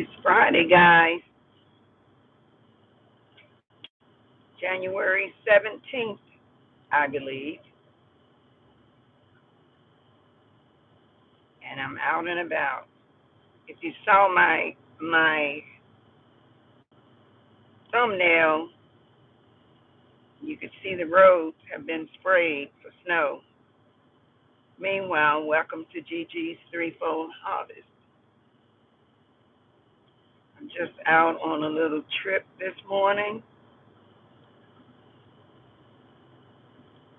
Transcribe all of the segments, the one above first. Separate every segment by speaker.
Speaker 1: It's Friday, guys. January 17th, I believe. And I'm out and about. If you saw my thumbnail, you could see the roads have been sprayed for snow. Meanwhile, welcome to Gigi's Threefold Harvest. I'm just out on a little trip this morning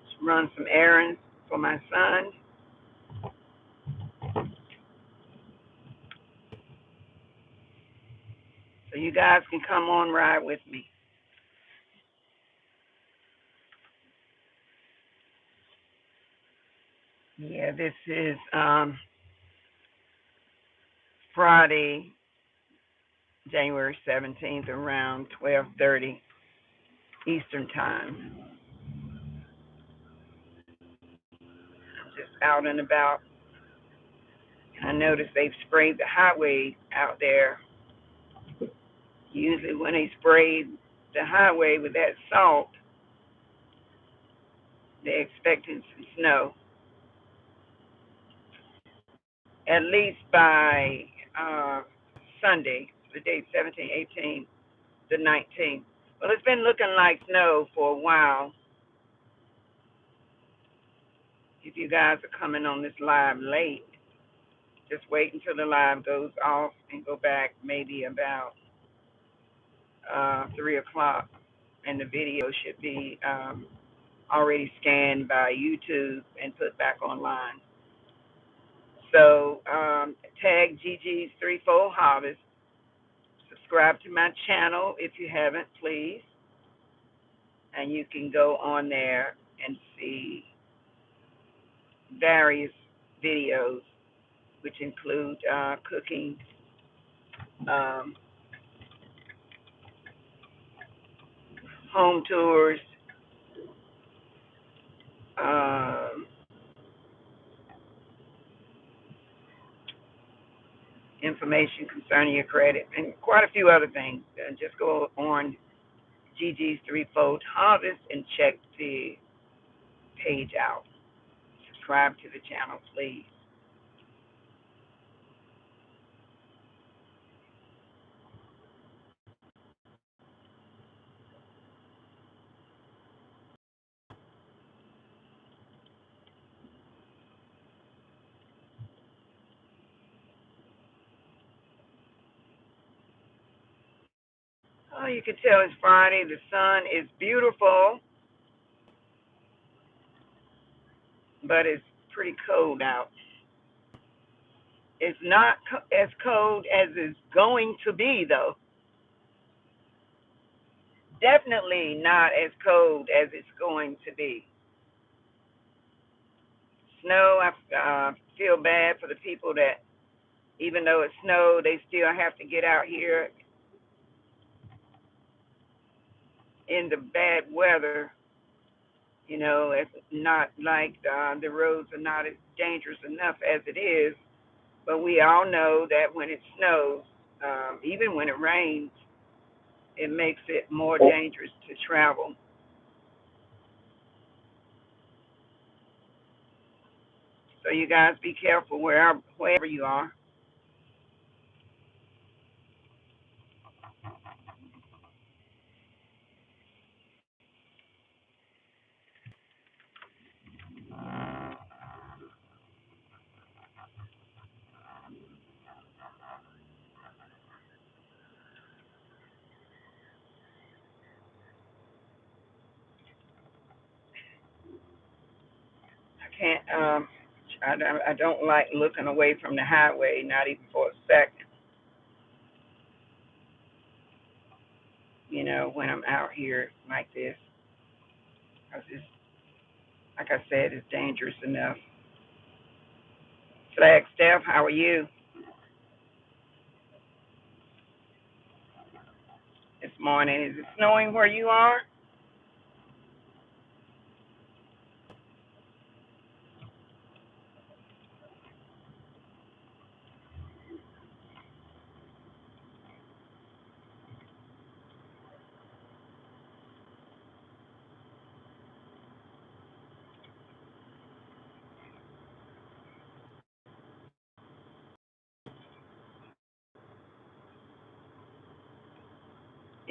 Speaker 1: to run some errands for my son. So you guys can come on ride with me. Yeah, this is Friday, January 17th, around 12:30 Eastern Time. I'm just out and about. I noticed they've sprayed the highway out there. Usually when they sprayed the highway with that salt, they're expecting some snow. At least by Sunday, the date 17, 18, the 19th. Well, it's been looking like snow for a while. If you guys are coming on this live late, just wait until the live goes off and go back maybe about 3 o'clock, and the video should be already scanned by YouTube and put back online. So tag Gigi's Threefold Harvest. Subscribe to my channel if you haven't, please. And you can go on there and see various videos, which include cooking, um, home tours, um, information concerning your credit, and quite a few other things. Just go on Gigi's Threefold Harvest and check the page out. Subscribe to the channel, please. Oh, you can tell it's Friday. The sun is beautiful, but it's pretty cold out. It's not as cold as it's going to be, though. Definitely not as cold as it's going to be. Snow, I feel bad for the people that, even though it snowed, they still have to get out here in the bad weather. You know, it's not like the roads are not as dangerous enough as it is, but we all know that when it snows, even when it rains, it makes it more dangerous to travel. So you guys be careful wherever you are. I can't. I don't like looking away from the highway, not even for a second. You know, when I'm out here like this, 'cause it's, like I said, it's dangerous enough. Flagstaff, how are you this morning? Is it snowing where you are?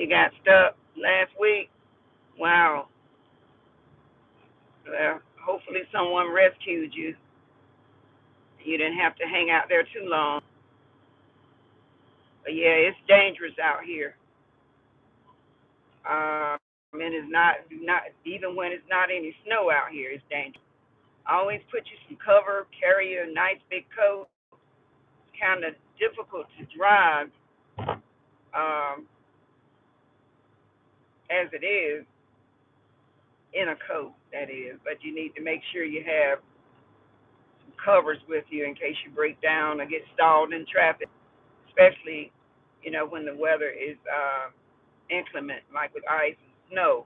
Speaker 1: You got stuck last week? Wow. Well, hopefully someone rescued you. You didn't have to hang out there too long. But yeah, it's dangerous out here. And it's not even when it's not any snow out here. It's dangerous. Always put you some cover. Carry a nice big coat. It's kind of difficult to drive as it is in a coat. That is, but you need to make sure you have some covers with you in case you break down or get stalled in traffic, especially when the weather is inclement, like with ice and snow.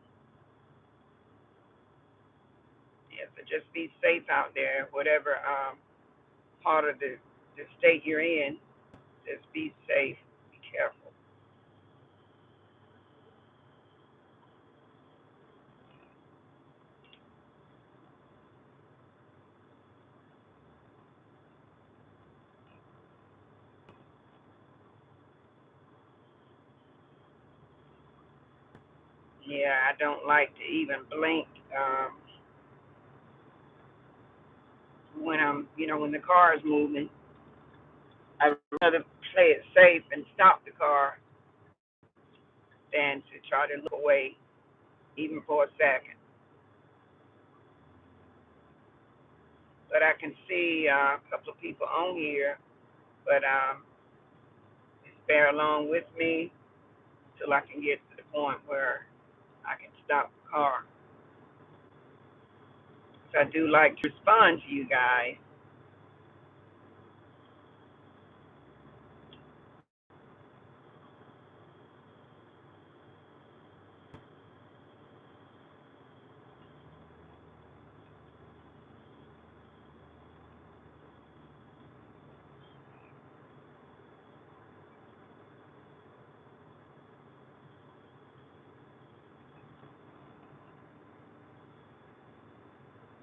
Speaker 1: Yeah, so just be safe out there, whatever part of the state you're in. Just be safe. Be careful. Yeah, I don't like to even blink when when the car is moving. I'd rather play it safe and stop the car than to try to look away, even for a second. But I can see a couple of people on here, but bear along with me till I can get to the point where I can stop the car. So I do like to respond to you guys.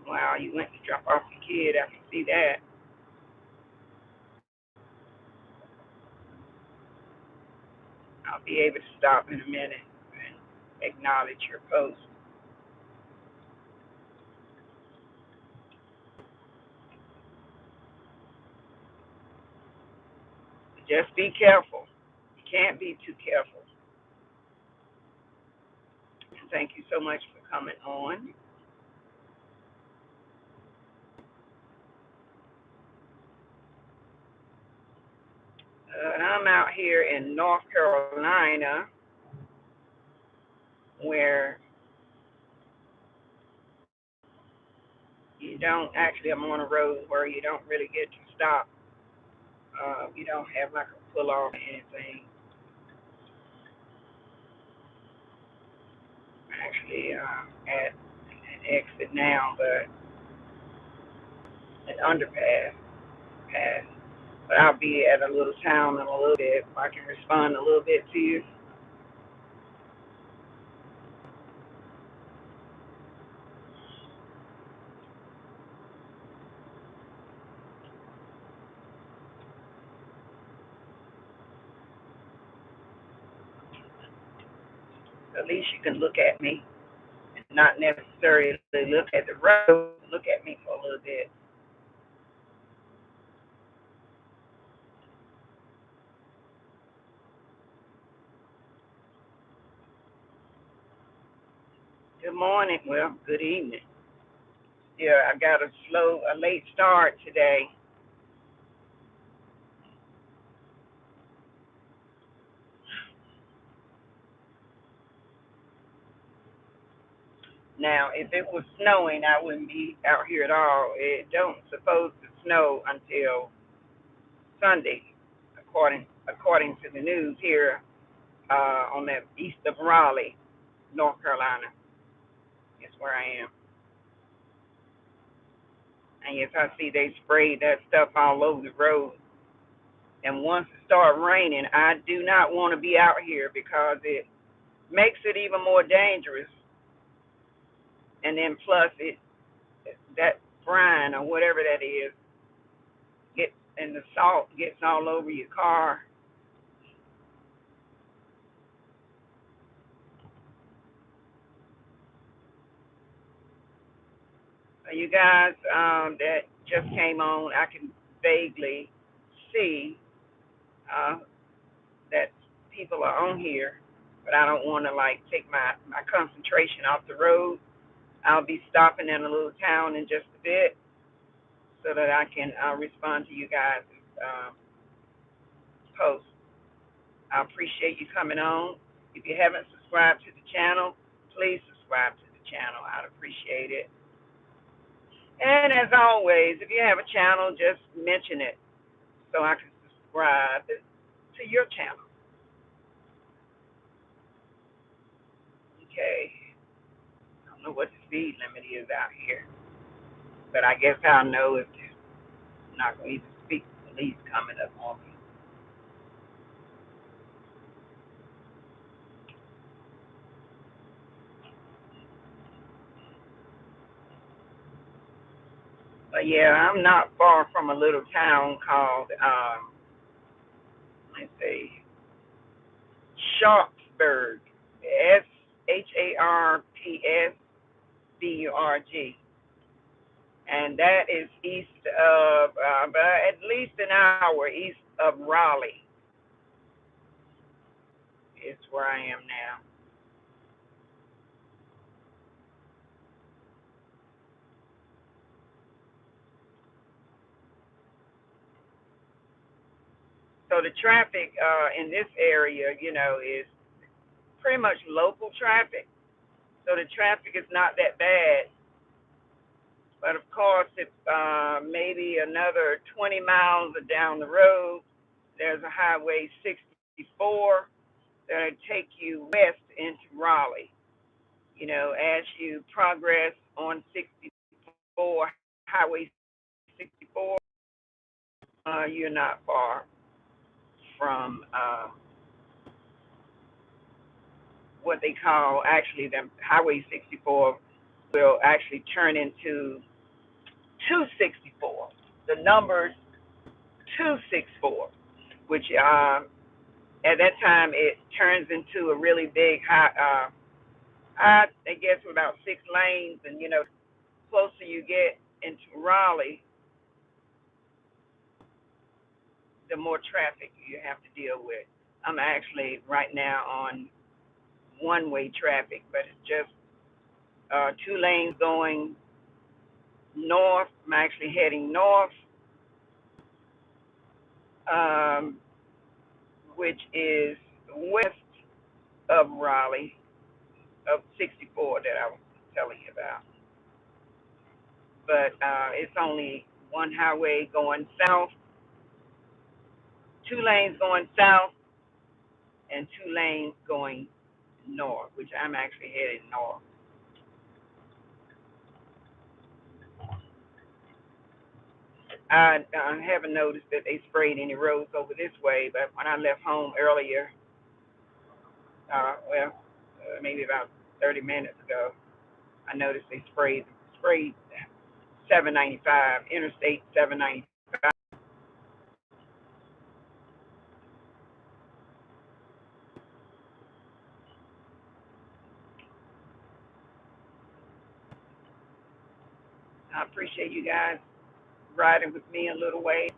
Speaker 1: Wow, you went to drop off your kid. I can see that. I'll be able to stop in a minute and acknowledge your post. Just be careful. You can't be too careful. And thank you so much for coming on. I'm out here in North Carolina where you don't actually, I'm on a road where you don't really get to stop. You don't have like a pull off or anything. Actually, at an exit now, but an underpass. Pass. But I'll be at a little town in a little bit. If I can respond a little bit to you. At least you can look at me and not necessarily look at the road. Look at me for a little bit. Good morning. Well, good evening. Yeah, I got a late start today. Now, if it was snowing, I wouldn't be out here at all. It don't supposed to snow until Sunday, according to the news here on the east of Raleigh, North Carolina. Is where I am. And yes, I see they sprayed that stuff all over the road. And once it starts raining, I do not want to be out here because it makes it even more dangerous. And then plus that brine or whatever that is gets and the salt gets all over your car. You guys that just came on, I can vaguely see uh, that people are on here, but I don't want to like take my concentration off the road. I'll be stopping in a little town in just a bit so that I can respond to you guys' posts. I appreciate you coming on. If you haven't subscribed to the channel, please subscribe to the channel. I'd appreciate it. And as always, if you have a channel, just mention it so I can subscribe to your channel. Okay. I don't know what the speed limit is out here, but I guess I'll know if there's not going to even speak police coming up on me. But yeah, I'm not far from a little town called, let's see, Sharpsburg. Sharpsburg. And that is east of, at least an hour east of Raleigh, is where I am now. So the traffic in this area, is pretty much local traffic. So the traffic is not that bad. But of course, if maybe another 20 miles down the road, there's a Highway 64 that'll take you west into Raleigh. As you progress on 64, Highway 64, you're not far from what they call actually the Highway 64 will actually turn into 264. The numbers 264, which at that time it turns into a really big I guess about 6 lanes, and closer you get into Raleigh, the more traffic you have to deal with. I'm actually right now on one-way traffic, but it's just 2 lanes going north. I'm actually heading north, um, which is west of Raleigh, of 64 that I was telling you about. But it's only one highway going south, 2 lanes going south, and 2 lanes going north, which I'm actually headed north. I haven't noticed that they sprayed any roads over this way, but when I left home earlier, maybe about 30 minutes ago, I noticed they sprayed 795, Interstate 795. I appreciate you guys riding with me a little way,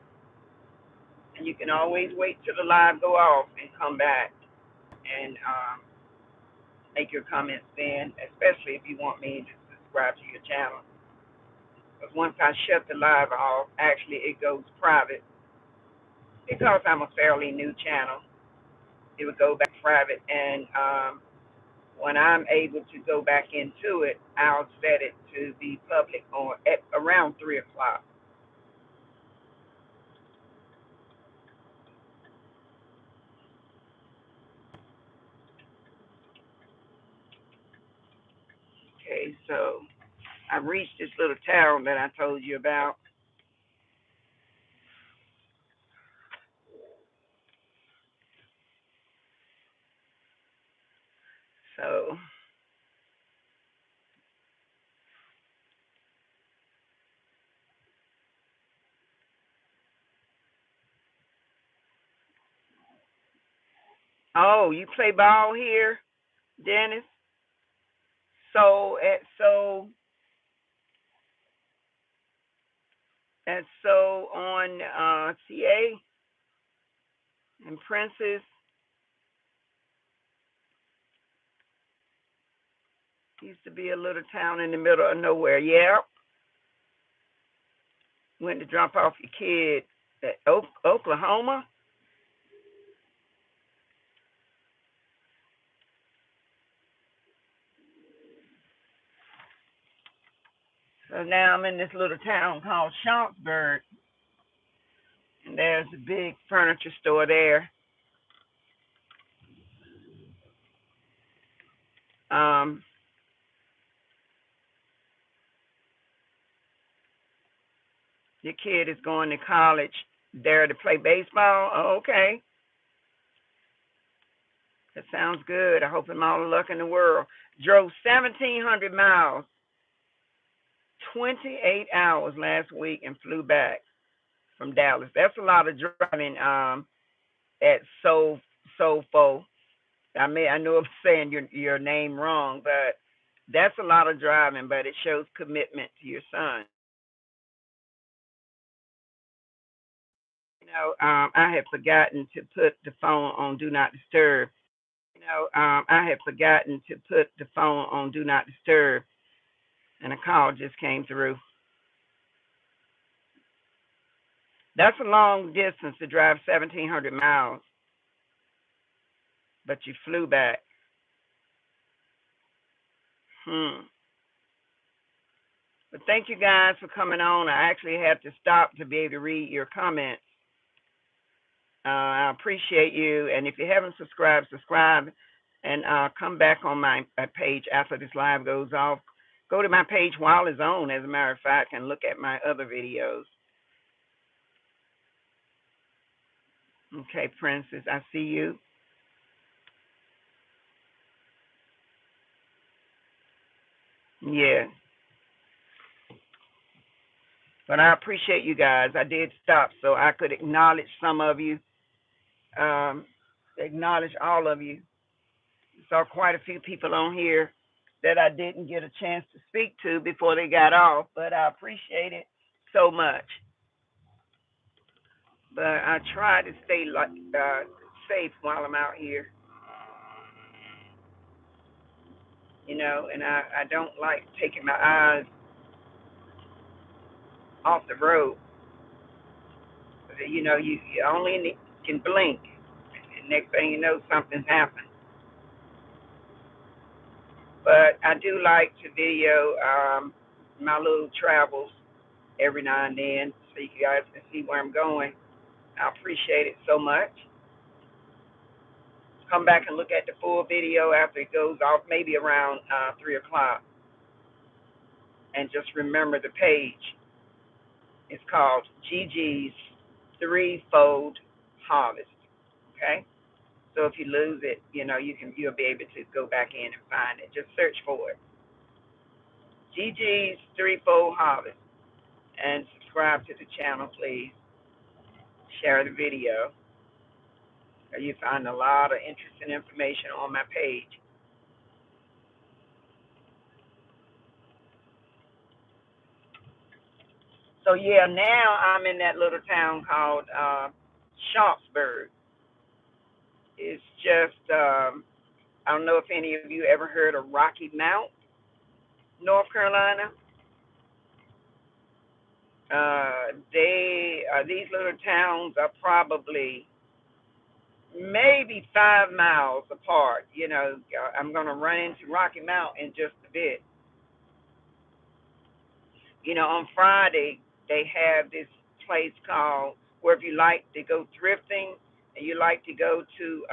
Speaker 1: and you can always wait till the live go off and come back and make your comments then, especially if you want me to subscribe to your channel. Because once I shut the live off, actually it goes private. Because I'm a fairly new channel, it would go back private, and when I'm able to go back into it, I'll set it to be public on at around 3 o'clock. Okay, so I've reached this little town that I told you about. So, oh, you play ball here, Dennis? So, That's so on CA and Princess. Used to be a little town in the middle of nowhere. Yeah. Went to drop off your kid at Oklahoma. So now I'm in this little town called Sharpsburg, and there's a big furniture store there. Um, your kid is going to college there to play baseball. Oh, okay, that sounds good. I hope him all the luck in the world. Drove 1,700 miles, 28 hours last week, and flew back from Dallas. That's a lot of driving. At Sofo. I know I'm saying your name wrong, but that's a lot of driving. But it shows commitment to your son. I had forgotten to put the phone on Do Not Disturb. I had forgotten to put the phone on Do Not Disturb, and a call just came through. That's a long distance to drive 1,700 miles, but you flew back. Hmm. But thank you guys for coming on. I actually had to stop to be able to read your comments. I appreciate you. And if you haven't subscribed, subscribe and come back on my page after this live goes off. Go to my page while it's on, as a matter of fact, and look at my other videos. Okay, Princess, I see you. Yeah. But I appreciate you guys. I did stop so I could acknowledge some of you, um, acknowledge all of you. Saw quite a few people on here that I didn't get a chance to speak to before they got off, but I appreciate it so much. But I try to stay safe while I'm out here, and I don't like taking my eyes off the road. You only can blink, and next thing you know, something's happened. But I do like to video my little travels every now and then so you guys can see where I'm going. I appreciate it so much. Come back and look at the full video after it goes off, maybe around 3 o'clock. And just remember the page. It's called Gigi's Threefold Harvest. Okay? So if you lose it, you'll be able to go back in and find it. Just search for it. Gigi's Threefold Harvest. And subscribe to the channel, please. Share the video. You find a lot of interesting information on my page. So yeah, now I'm in that little town called Sharpsburg. It's just I don't know if any of you ever heard of Rocky Mount, North Carolina. These little towns are probably maybe 5 miles apart. I'm gonna run into Rocky Mount in just a bit. On Friday they have this place called where if you like to go thrifting and you like to go to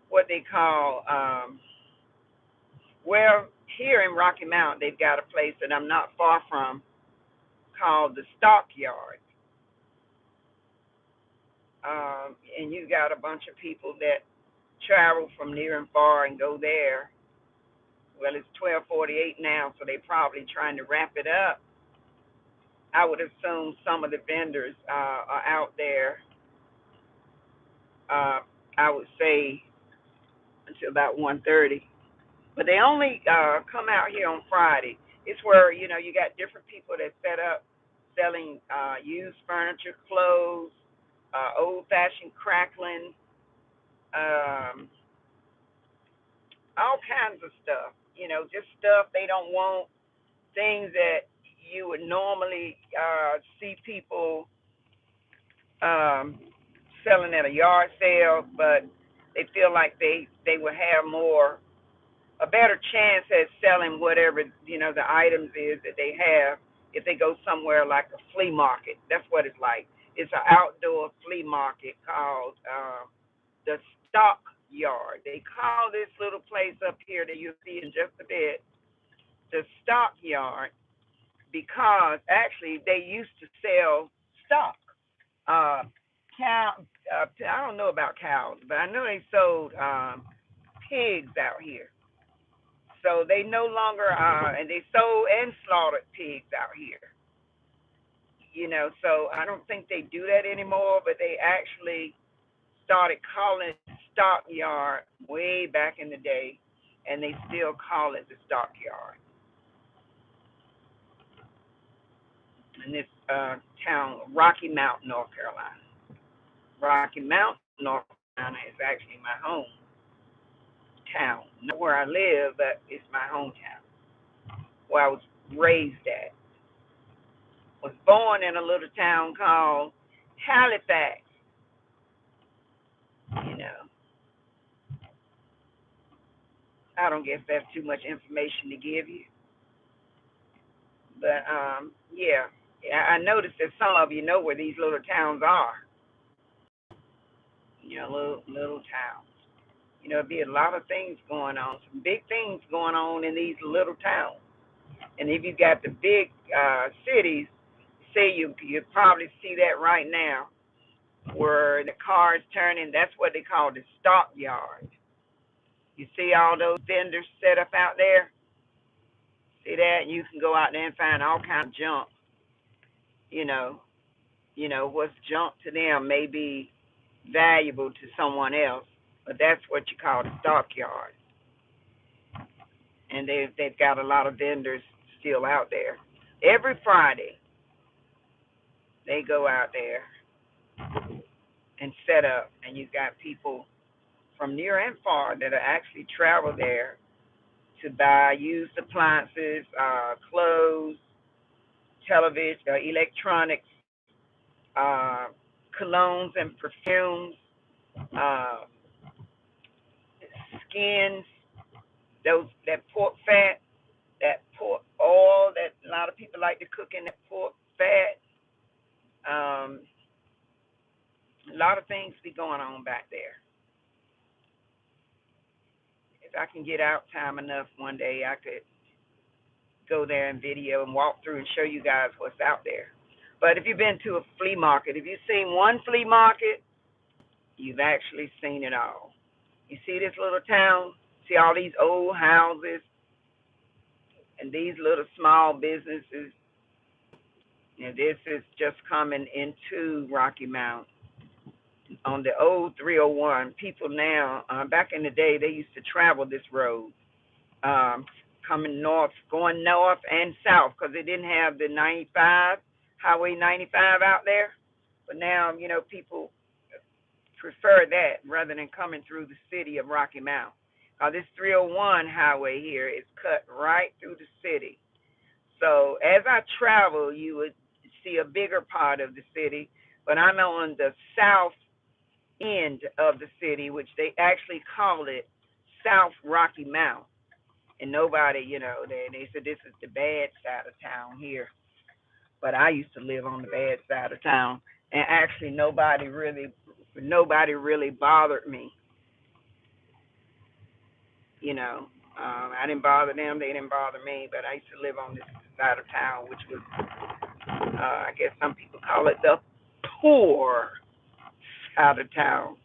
Speaker 1: what they call well, here in Rocky Mount they've got a place that I'm not far from called the Stockyard. And you got a bunch of people that travel from near and far and go there. Well, it's 12:48 now, so they're probably trying to wrap it up. I would assume some of the vendors are out there. Uh, I would say until about 1:30, but they only come out here on Friday. It's where you got different people that set up selling used furniture, clothes, old-fashioned crackling, um, all kinds of stuff. Just stuff they don't want, things that you would normally see people um, selling at a yard sale, but they feel like they would have a better chance at selling whatever the items is that they have if they go somewhere like a flea market. That's what it's like. It's an outdoor flea market called the Stock Yard. They call this little place up here that you'll see in just a bit the Stock Yard because actually they used to sell stock. Cow. I don't know about cows, but I know they sold pigs out here. So they no longer and they sold and slaughtered pigs out here. So I don't think they do that anymore, but they actually started calling it stockyard way back in the day, and they still call it the stockyard. In this town, Rocky Mount, North Carolina. Rocky Mount, North Carolina is actually my home town. Not where I live, but it's my hometown, where I was raised at. Was born in a little town called Halifax. You know, I don't guess that's too much information to give you, but yeah, I noticed that some of you know where these little towns are. Little towns. It'd be a lot of things going on, some big things going on in these little towns. And if you got the big cities, say you probably see that right now, where the cars turning. That's what they call the stock yard. You see all those vendors set up out there. See that? You can go out there and find all kind of junk. You know, what's junk to them may be valuable to someone else, but that's what you call the stock yard. And they've got a lot of vendors still out there. Every Friday, they go out there and set up, and you've got people from near and far that are actually travel there to buy used appliances, clothes, television, electronics, uh, colognes and perfumes, uh, skins, that pork fat, that pork oil that a lot of people like to cook in that pork fat. Um, a lot of things be going on back there. If I can get out time enough one day, I could go there and video and walk through and show you guys what's out there. But if you've been to a flea market, if you've seen one flea market, you've actually seen it all. You see this little town? See all these old houses and these little small businesses? And this is just coming into Rocky Mount on the old 301. People now, back in the day, they used to travel this road, coming north, going north and south, because they didn't have the 95, Highway 95 out there. But now, people prefer that rather than coming through the city of Rocky Mount. This 301 highway here is cut right through the city. So as I travel, you would see a bigger part of the city, but I'm on the south end of the city, which they actually call it South Rocky Mount. And nobody, they said this is the bad side of town here. But I used to live on the bad side of town, and actually nobody really bothered me. I didn't bother them, they didn't bother me, but I used to live on this side of town, which was, I guess some people call it the poor side of town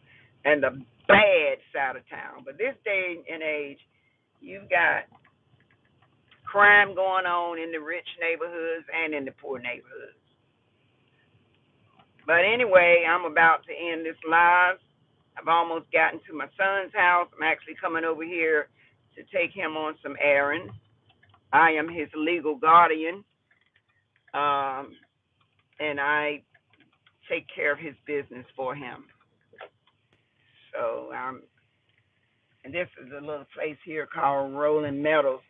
Speaker 1: and the bad side of town. But this day and age, you've got crime going on in the rich neighborhoods and in the poor neighborhoods. But anyway, I'm about to end this live. I've almost gotten to my son's house. I'm actually coming over here to take him on some errands. I am his legal guardian. Um, and I take care of his business for him. So, and this is a little place here called Rolling Meadows.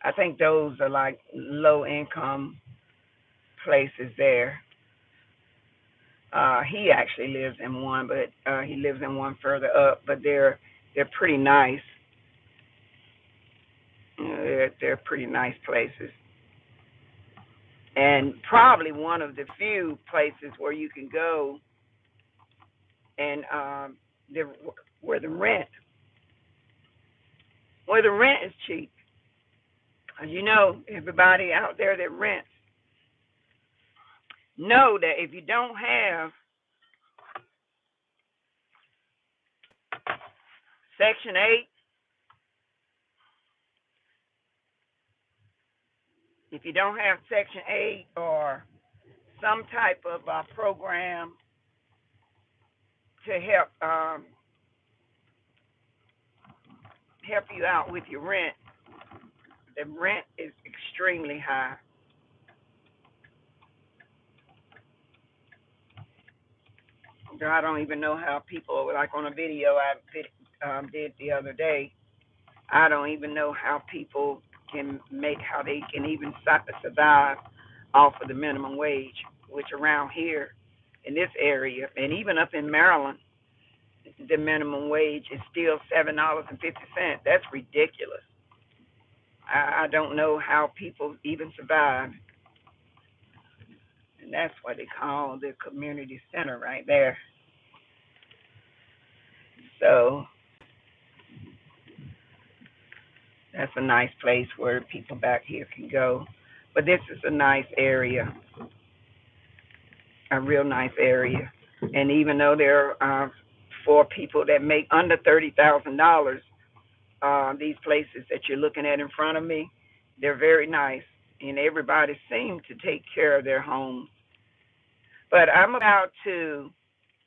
Speaker 1: I think those are like low income places there. He actually lives in one, but he lives in one further up. But they're pretty nice. They're pretty nice places, and probably one of the few places where you can go and the where the rent where the rent is cheap. As you know, everybody out there that rents know that if you don't have Section 8, if you don't have Section 8 or some type of program to help you out with your rent, the rent is extremely high. I don't even know how people, like on a video I did the other day, I don't even know how people how they can even survive off of the minimum wage, which around here in this area, and even up in Maryland, the minimum wage is still $7.50. That's ridiculous. I don't know how people even survive, and that's what they call the community center right there. So that's a nice place where people back here can go. But this is a nice area, a real nice area. And even though there are for people that make under $30,000, these places that you're looking at in front of me, they're very nice, and everybody seems to take care of their homes. But I'm about to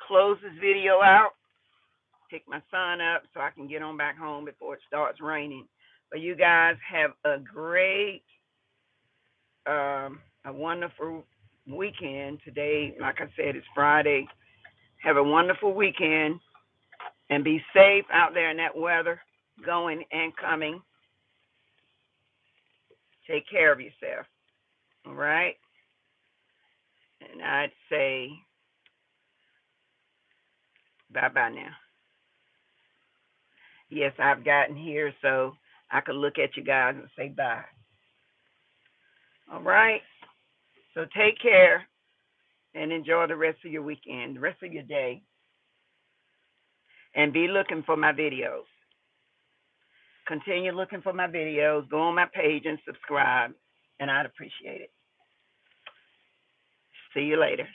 Speaker 1: close this video out, pick my son up so I can get on back home before it starts raining. But you guys have a great, a wonderful weekend today. Like I said, it's Friday. Have a wonderful weekend and be safe out there in that weather, going and coming. Take care of yourself. All right? And I'd say bye bye now. Yes, I've gotten here so I could look at you guys and say bye. All right? So take care and enjoy the rest of your weekend, the rest of your day. And be looking for my videos. Continue looking for my videos. Go on my page and subscribe, and I'd appreciate it. See you later.